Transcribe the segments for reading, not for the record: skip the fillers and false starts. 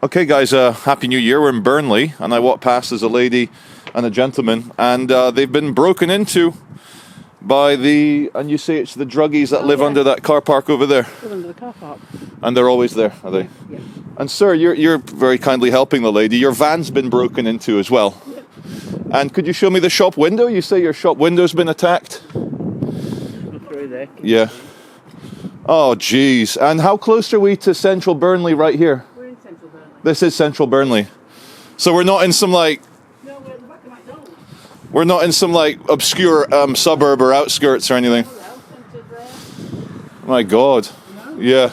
Okay guys, Happy New Year. We're in Burnley and I walk past as a lady and a gentleman and they've been broken into by and you say it's the druggies that live under that car park over there. Live under the car park. And they're always there, are they? Yeah. And sir, you're very kindly helping the lady. Your van's been broken into as well. Yeah. And could you show me the shop window? You say your shop window's been attacked? Go through there. Yeah. Oh geez. And how close are we to central Burnley right here? We're in central Burnley. This is central Burnley. So we're not in some like... No, we're at the back of McDonald's. We're not in some like obscure suburb or outskirts or anything. My God. No? Yeah.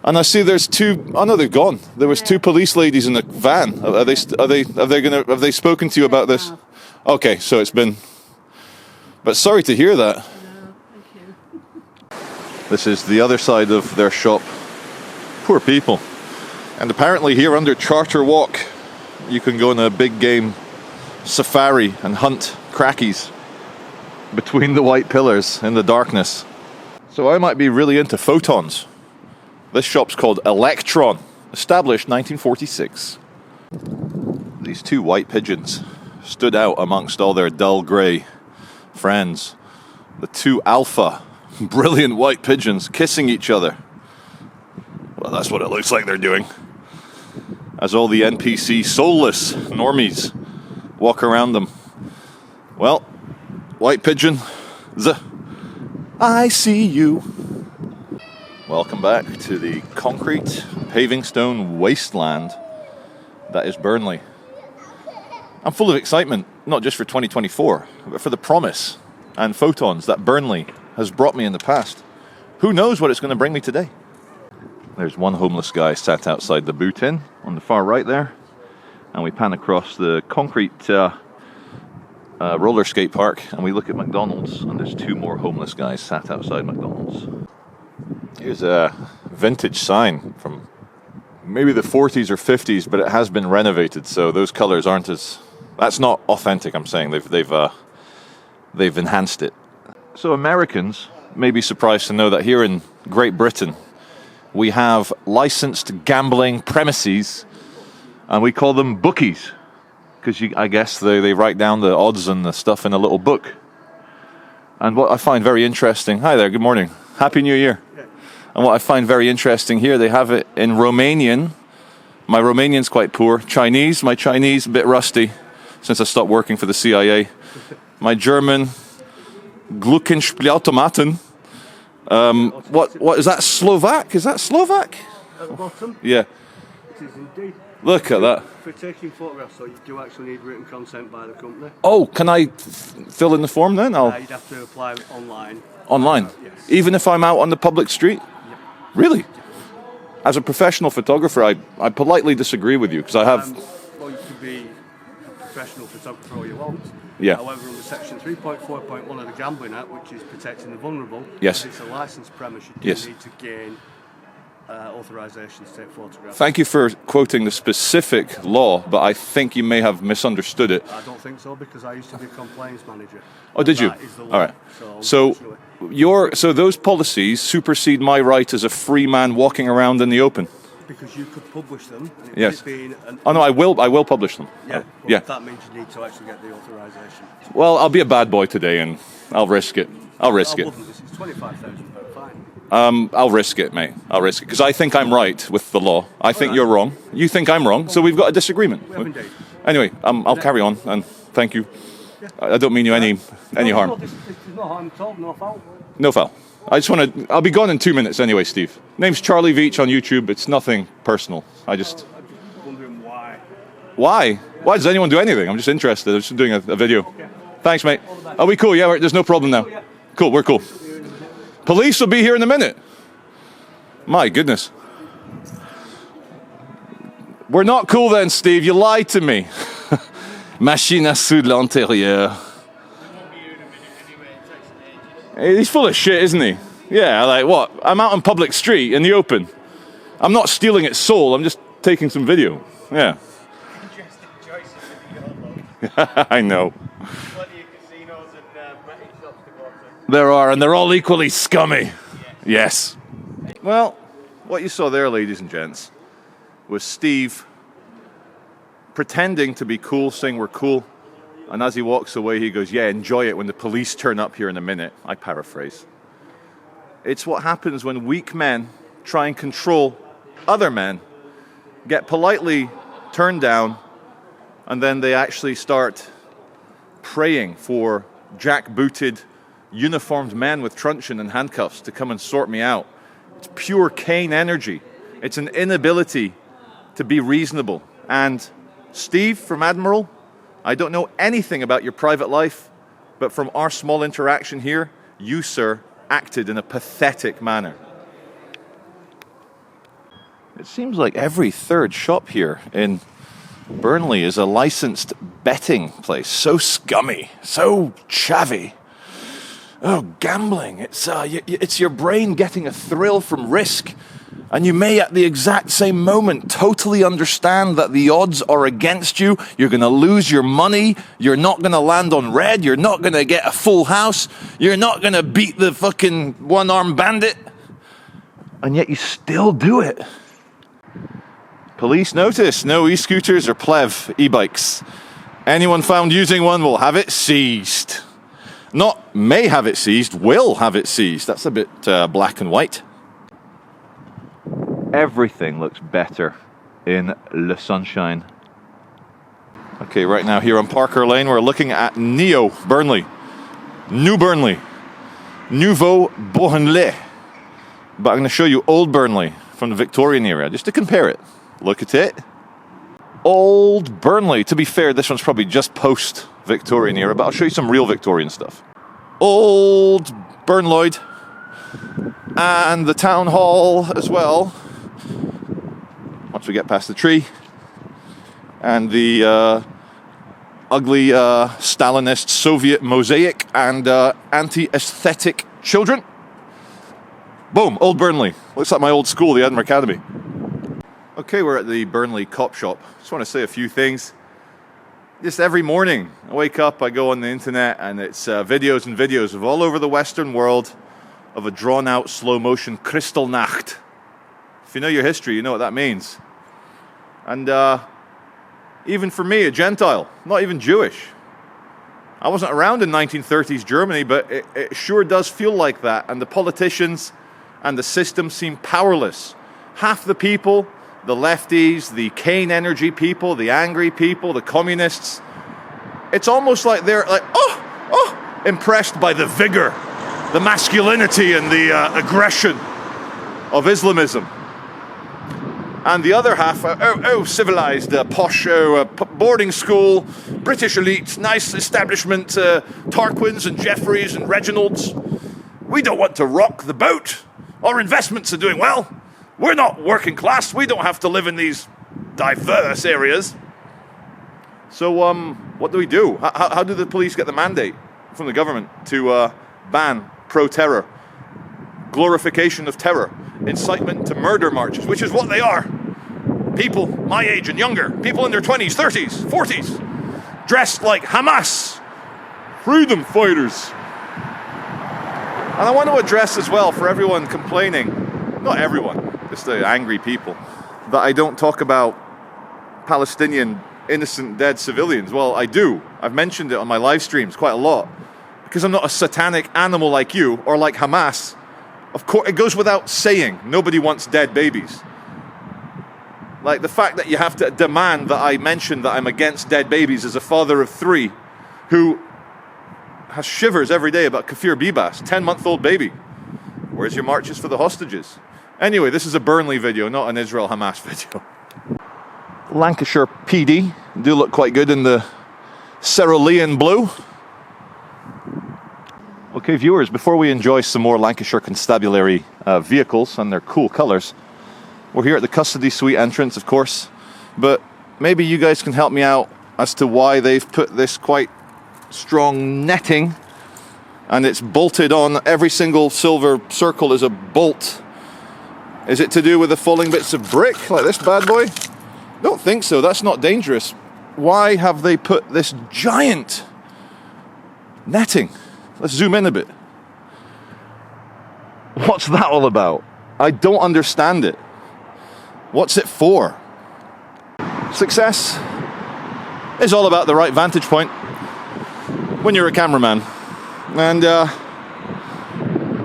And I see there's two... Oh no, they're gone. There was two police ladies in the van. Have they spoken to you about this? Okay, so it's been... But sorry to hear that. No, thank you. This is the other side of their shop. Poor people. And apparently here under Charter Walk, you can go on a big game safari and hunt crackies between the white pillars in the darkness. So I might be really into photons. This shop's called Electron, established 1946. These two white pigeons stood out amongst all their dull grey friends. The two alpha, brilliant white pigeons kissing each other. Well, that's what it looks like they're doing. As all the NPC soulless normies walk around them. Well, white pigeon, I see you. Welcome back to the concrete paving stone wasteland that is Burnley. I'm full of excitement, not just for 2024, but for the promise and photons that Burnley has brought me in the past. Who knows what it's going to bring me today? There's one homeless guy sat outside the boot inn on the far right there, and we pan across the concrete roller skate park and we look at McDonald's, and there's two more homeless guys sat outside McDonald's. Here's a vintage sign from maybe the 40s or 50s, but it has been renovated, so those colors aren't as... That's not authentic, I'm saying. They've enhanced it. So Americans may be surprised to know that here in Great Britain we have licensed gambling premises, and we call them bookies, because I guess they write down the odds and the stuff in a little book. And what I find very interesting... Hi there, good morning. Happy New Year. Yeah. And what I find very interesting here, they have it in Romanian. My Romanian's quite poor. Chinese, my Chinese, a bit rusty, since I stopped working for the CIA. My German, Glückenspielautomaten. What is that, Slovak? Is that Slovak? At the bottom? Yeah. It is indeed. Look at that. For taking photographs, so you do actually need written consent by the company. Oh, can I fill in the form then? You'd have to apply online. Online? Yes. Even if I'm out on the public street? Yep. Really? As a professional photographer, I politely disagree with you, because I have... Well, you could be a professional photographer all you want. Yeah. However, under section 3.4.1 of the Gambling Act, which is protecting the vulnerable, Yes. if it's a licensed premise, you do Yes. need to gain authorization to take photographs. Thank you for quoting the specific law, but I think you may have misunderstood it. I don't think so, because I used to be a compliance manager. Oh, did you? That is the law. All right. So So those policies supersede my right as a free man walking around in the open. because you could publish them. And it Yes. being an, Oh no, I will publish them. yeah, but Yeah. that means you need to actually get the authorization. Well, I'll be a bad boy today and I'll risk it. I'll risk I it. wouldn't. It's £25,000 fine. I'll risk it, mate. I'll risk it because I think I'm right with the law. I think right. you're wrong. You think I'm wrong. So we've got a disagreement. We have indeed. Anyway, I'll carry on and thank you. I don't mean you any harm. No, there's no harm at all, no foul. No foul. I just want to... I'll be gone in 2 minutes anyway, Steve. Name's Charlie Veach on YouTube. It's nothing personal. I'm just wondering why. Why? Why does anyone do anything? I'm just interested. I'm just doing a video. Okay. Thanks, mate. Are we cool? Yeah, there's no problem now. Cool, we're cool. Police will be here in a minute. My goodness. We're not cool then, Steve. You lied to me. Machine à sous de l'intérieur. He's full of shit, isn't he? Yeah, like what? I'm out on public street in the open. I'm not stealing its soul. I'm just taking some video. Yeah. Interesting choices with your logo. I know. Plenty of casinos and betting shops to go to. There are, and they're all equally scummy. Yes. Well, what you saw there, ladies and gents, with Steve pretending to be cool, saying we're cool. And as he walks away, he goes, yeah, enjoy it when the police turn up here in a minute. I paraphrase. It's what happens when weak men try and control other men, get politely turned down, and then they actually start praying for jack-booted, uniformed men with truncheon and handcuffs to come and sort me out. It's pure Cain energy. It's an inability to be reasonable. And Steve from Admiral, I don't know anything about your private life, but from our small interaction here, you, sir, acted in a pathetic manner. It seems like every third shop here in Burnley is a licensed betting place. So scummy, so chavvy. Oh, gambling. It's your brain getting a thrill from risk. And you may at the exact same moment totally understand that the odds are against you. You're going to lose your money. You're not going to land on red. You're not going to get a full house. You're not going to beat the fucking one-armed bandit. And yet you still do it. Police notice, no e-scooters or plev e-bikes. Anyone found using one will have it seized. Not may have it seized, will have it seized. That's a bit black and white. Everything looks better in Le Sunshine. Okay, right now here on Parker Lane, we're looking at Neo Burnley. New Burnley. Nouveau BURNLEY. But I'm going to show you Old Burnley from the Victorian era, just to compare it. Look at it. Old Burnley. To be fair, this one's probably just post-Victorian era, but I'll show you some real Victorian stuff. Old Burnley. And the town hall as well. Once we get past the tree. And the ugly Stalinist Soviet mosaic and anti-aesthetic children. Boom, Old Burnley. Looks like my old school, the Edinburgh Academy. Okay, we're at the Burnley Cop Shop. Just want to say a few things. Just every morning, I wake up, I go on the internet, and it's videos and videos of all over the Western world of a drawn-out, slow-motion Kristallnacht. If you know your history, you know what that means. And even for me, a Gentile, not even Jewish. I wasn't around in 1930s Germany, but it sure does feel like that. And the politicians and the system seem powerless. Half the people, the lefties, the Cain energy people, the angry people, the communists, it's almost like they're like, impressed by the vigor, the masculinity and the aggression of Islamism. And the other half, civilized, posh, boarding school, British elite, nice establishment, Tarquins and Jeffreys and Reginalds. We don't want to rock the boat. Our investments are doing well. We're not working class. We don't have to live in these diverse areas. So what do we do? How do the police get the mandate from the government to ban pro-terror, glorification of terror, incitement to murder marches, which is what they are? People my age and younger, people in their 20s, 30s, 40s, dressed like Hamas, freedom fighters. And I want to address as well for everyone complaining, not everyone, just the angry people, that I don't talk about Palestinian innocent dead civilians. Well, I do. I've mentioned it on my live streams quite a lot. Because I'm not a satanic animal like you or like Hamas. Of course, it goes without saying, nobody wants dead babies. Like the fact that you have to demand that I mention that I'm against dead babies as a father of 3 who has shivers every day about Kafir Bibas, 10-month-old baby. Where's your marches for the hostages? Anyway, this is a Burnley video, not an Israel-Hamas video. Lancashire PD do look quite good in the cerulean blue. Okay, viewers, before we enjoy some more Lancashire Constabulary vehicles and their cool colours, we're here at the custody suite entrance, of course, but maybe you guys can help me out as to why they've put this quite strong netting and it's bolted on. Every single silver circle is a bolt. Is it to do with the falling bits of brick, like this bad boy? Don't think so, that's not dangerous. Why have they put this giant netting? Let's zoom in a bit. What's that all about? I don't understand it. What's it for? Success is all about the right vantage point when you're a cameraman. And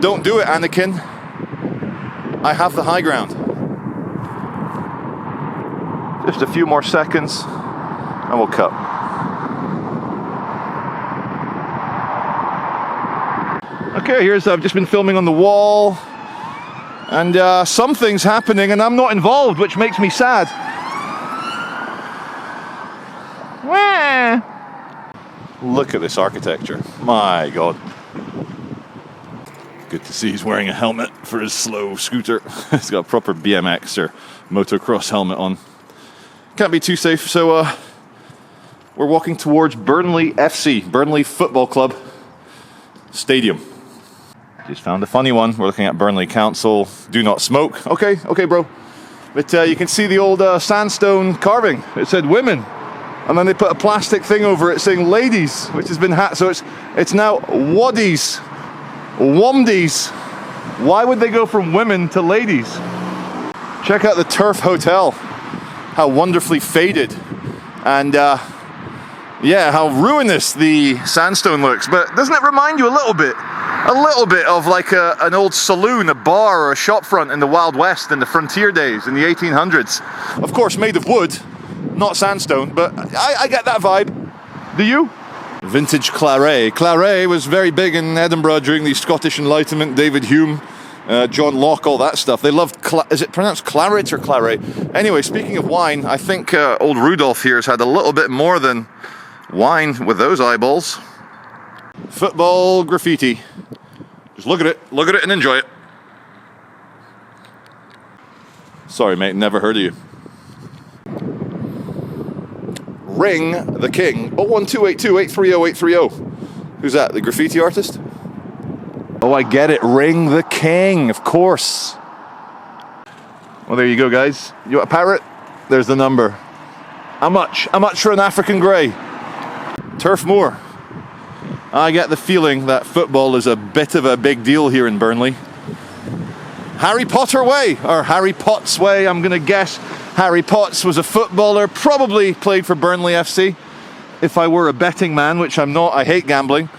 don't do it, Anakin. I have the high ground. Just a few more seconds and we'll cut. Okay, I've just been filming on the wall, and something's happening and I'm not involved, which makes me sad. Look at this architecture, my God. Good to see he's wearing a helmet for his slow scooter. He's got a proper BMX or motocross helmet on. Can't be too safe, so we're walking towards Burnley FC, Burnley Football Club Stadium. Just found a funny one. We're looking at Burnley Council. Do not smoke. Okay, bro. But you can see the old sandstone carving. It said women. And then they put a plastic thing over it saying ladies, which has been so it's now waddies, womdies. Why would they go from women to ladies? Check out the Turf Hotel. How wonderfully faded. And yeah, how ruinous the sandstone looks. But doesn't it remind you a little bit of like an old saloon, a bar or a shop front in the Wild West in the frontier days in the 1800s? Of course, made of wood, not sandstone, but I get that vibe. Do you? Vintage claret. Claret was very big in Edinburgh during the Scottish Enlightenment. David Hume, John Locke, all that stuff. They loved, is it pronounced claret or claret? Anyway, speaking of wine, I think old Rudolph here has had a little bit more than wine with those eyeballs. Football graffiti. Just look at it and enjoy it. Sorry, mate, never heard of you. Ring the King. 01282830830. Who's that? The graffiti artist? Oh, I get it. Ring the King, of course. Well, there you go, guys. You want a parrot? There's the number. How much? How much for an African grey? Turf Moor. I get the feeling that football is a bit of a big deal here in Burnley. Harry Potter way, or Harry Potts way, I'm going to guess. Harry Potts was a footballer, probably played for Burnley FC. If I were a betting man, which I'm not, I hate gambling.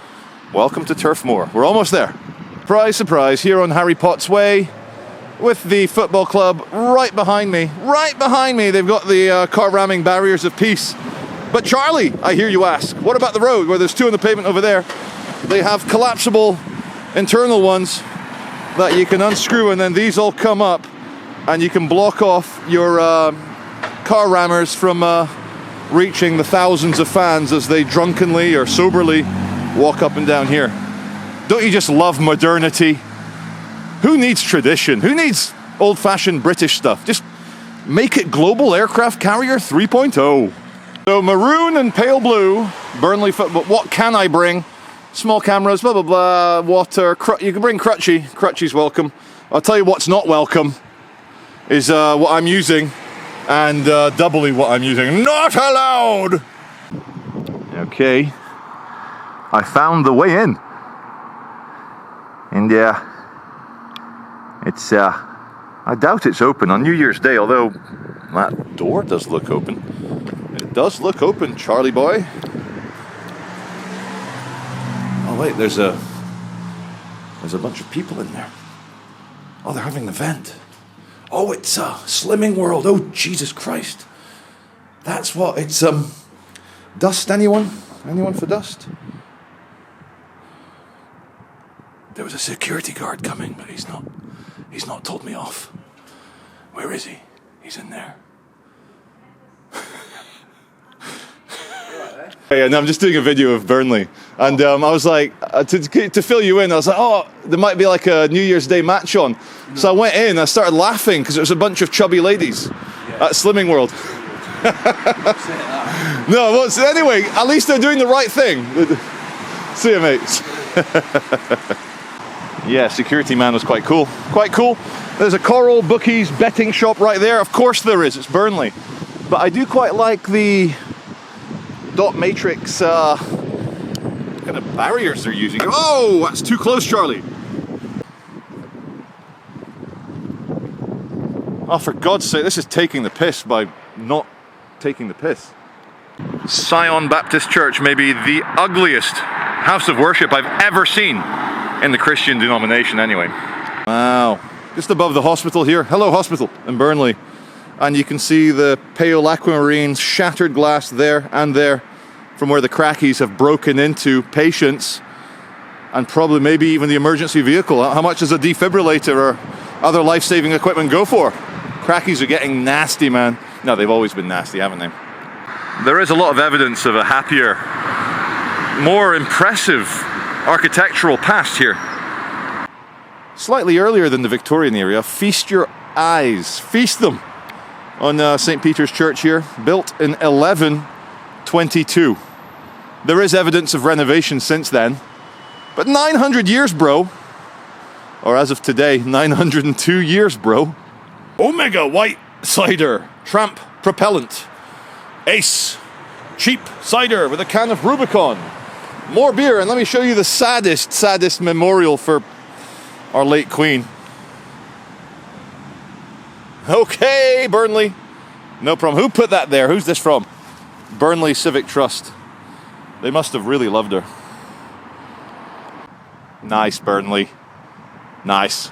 Welcome to Turf Moor. We're almost there. Surprise, surprise, here on Harry Potts way, with the football club right behind me. Right behind me, they've got the car ramming barriers of peace. But Charlie, I hear you ask, what about the road where there's two on the pavement over there? They have collapsible internal ones that you can unscrew, and then these all come up and you can block off your car rammers from reaching the thousands of fans as they drunkenly or soberly walk up and down here. Don't you just love modernity? Who needs tradition? Who needs old-fashioned British stuff? Just make it global aircraft carrier 3.0. So maroon and pale blue, Burnley football. What can I bring? Small cameras, blah, blah, blah, water. You can bring Crutchy. Crutchy's welcome. I'll tell you what's not welcome is what I'm using, and doubly what I'm using. Not allowed! Okay. I found the way in. And it's, I doubt it's open on New Year's Day, although that door does look open. It does look open, Charlie boy. Oh wait, there's a bunch of people in there. Oh, they're having an event. Oh, it's Slimming World. Oh, Jesus Christ. That's what it's dust, anyone? Anyone for dust? There was a security guard coming, but he's not told me off. Where is he? He's in there. Hey, and I'm just doing a video of Burnley, and I was like, to fill you in, I was like, oh, there might be like a New Year's Day match on. No. So I went in, I started laughing because it was a bunch of chubby ladies at Slimming World. No, well, so anyway, at least they're doing the right thing. See you, mates. Yeah, security man was quite cool. Quite cool. There's a Coral Bookies betting shop right there. Of course there is, it's Burnley. But I do quite like the dot matrix kind of barriers they're using. Oh, that's too close, Charlie. Oh, for God's sake, this is taking the piss by not taking the piss. Sion Baptist Church may be the ugliest house of worship I've ever seen in the Christian denomination anyway. Wow. Just above the hospital here. Hello Hospital in Burnley. And you can see the pale aquamarine shattered glass there and there from where the crackies have broken into patients and probably maybe even the emergency vehicle. How much does a defibrillator or other life-saving equipment go for? Crackies are getting nasty, man. No, they've always been nasty, haven't they? There is a lot of evidence of a happier, more impressive architectural past here. Slightly earlier than the Victorian area, feast your eyes, feast them on St. Peter's Church here, built in 1122. There is evidence of renovation since then, but 900 years, bro. Or as of today, 902 years, bro. Omega White Cider, Tramp Propellant, Ace, cheap cider with a can of Rubicon. More beer, and let me show you the saddest memorial for our late Queen. Okay, Burnley. No problem. Who put that there? Who's this from? Burnley Civic Trust. They must have really loved her. Nice, Burnley. Nice.